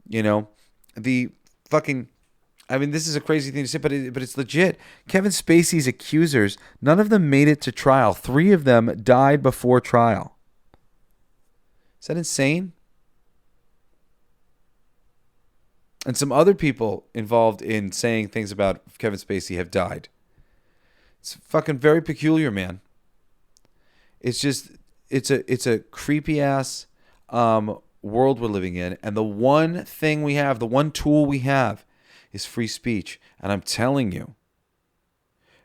The fucking... I mean, this is a crazy thing to say, but it's legit. Kevin Spacey's accusers, none of them made it to trial. 3 of them died before trial. Is that insane? And some other people involved in saying things about Kevin Spacey have died. It's fucking very peculiar, man. It's just, it's a creepy ass world we're living in. And the one thing we have, the one tool we have is free speech. And I'm telling you,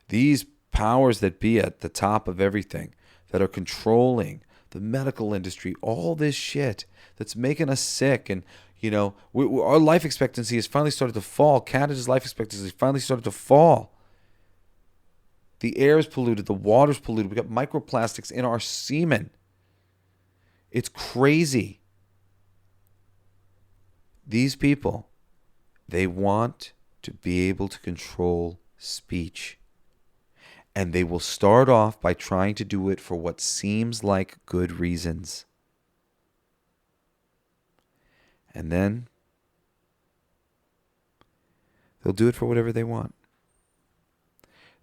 these powers that be at the top of everything, that are controlling the medical industry, all this shit that's making us sick, and our life expectancy has finally started to fall. Canada's life expectancy has finally started to fall. The air is polluted. The water's polluted. We got microplastics in our semen. It's crazy. These people, they want to be able to control speech. And they will start off by trying to do it for what seems like good reasons. And then they'll do it for whatever they want.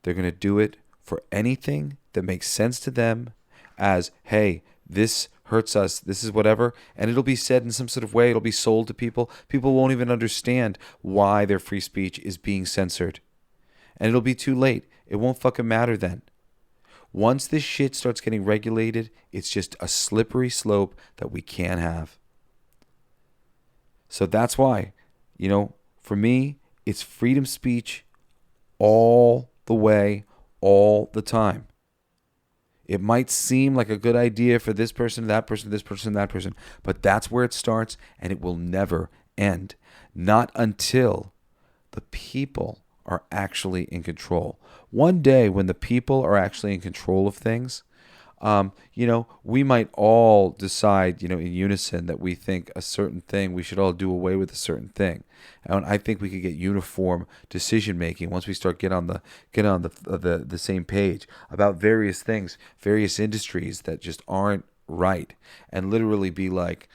They're going to do it for anything that makes sense to them as, hey, this hurts us, this is whatever, and it'll be said in some sort of way, it'll be sold to people. People won't even understand why their free speech is being censored. And it'll be too late. It won't fucking matter then. Once this shit starts getting regulated, it's just a slippery slope that we can't have. So that's why, for me, it's freedom speech all the way, all the time. It might seem like a good idea for this person, that person, this person, that person, but that's where it starts, and it will never end. Not until the people are actually in control. One day when the people are actually in control of things, we might all decide, in unison that we think a certain thing, we should all do away with a certain thing. And I think we could get uniform decision making once we start get on the same page about various things, various industries that just aren't right, and literally be like,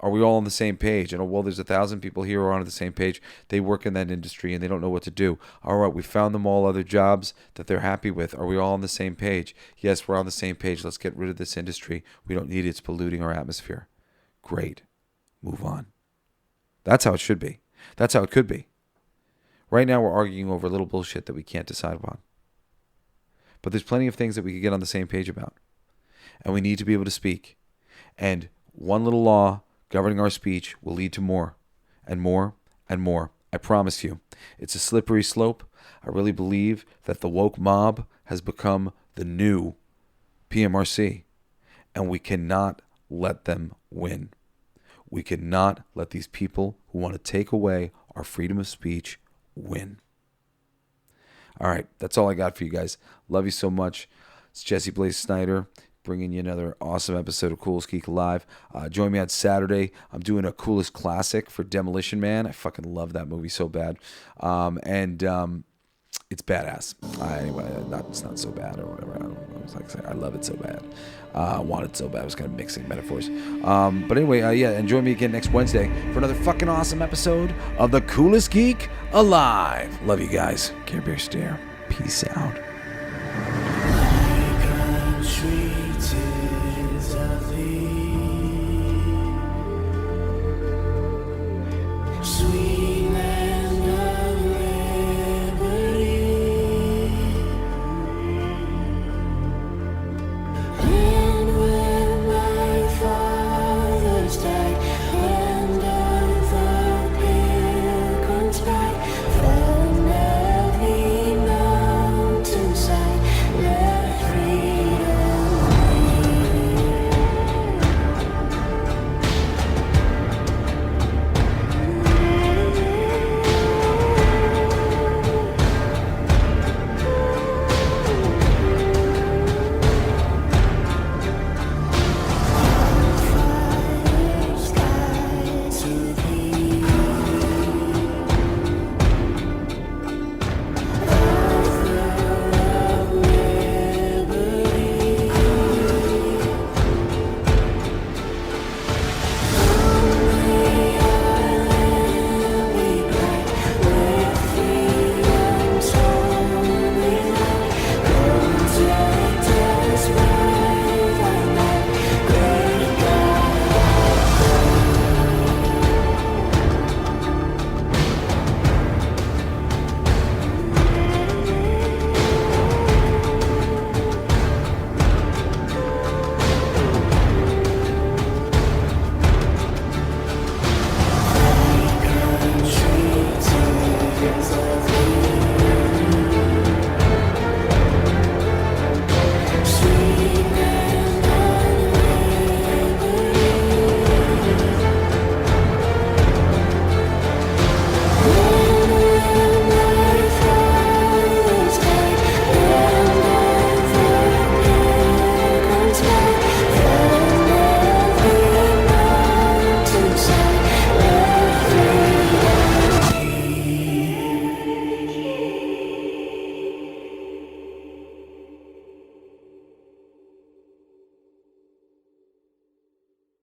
are we all on the same page? And well, there's 1,000 people here who are on the same page. They work in that industry and they don't know what to do. All right, we found them all other jobs that they're happy with. Are we all on the same page? Yes, we're on the same page. Let's get rid of this industry. We don't need it. It's polluting our atmosphere. Great. Move on. That's how it should be. That's how it could be. Right now we're arguing over little bullshit that we can't decide upon. But there's plenty of things that we could get on the same page about. And we need to be able to speak. And one little law governing our speech will lead to more and more and more. I promise you. It's a slippery slope. I really believe that the woke mob has become the new PMRC. And we cannot let them win. We cannot let these people who want to take away our freedom of speech win. All right, that's all I got for you guys. Love you so much. It's Jesse Blaze Snider, bringing you another awesome episode of Coolest Geek Alive. Join me on Saturday. I'm doing a Coolest Classic for Demolition Man. I fucking love that movie so bad. It's badass. Anyway, it's not so bad or whatever. I don't know. It's like I love it so bad. I want it so bad. I was kind of mixing metaphors. But anyway, and join me again next Wednesday for another fucking awesome episode of the Coolest Geek Alive. Love you guys. Care Bear Stare. Peace out.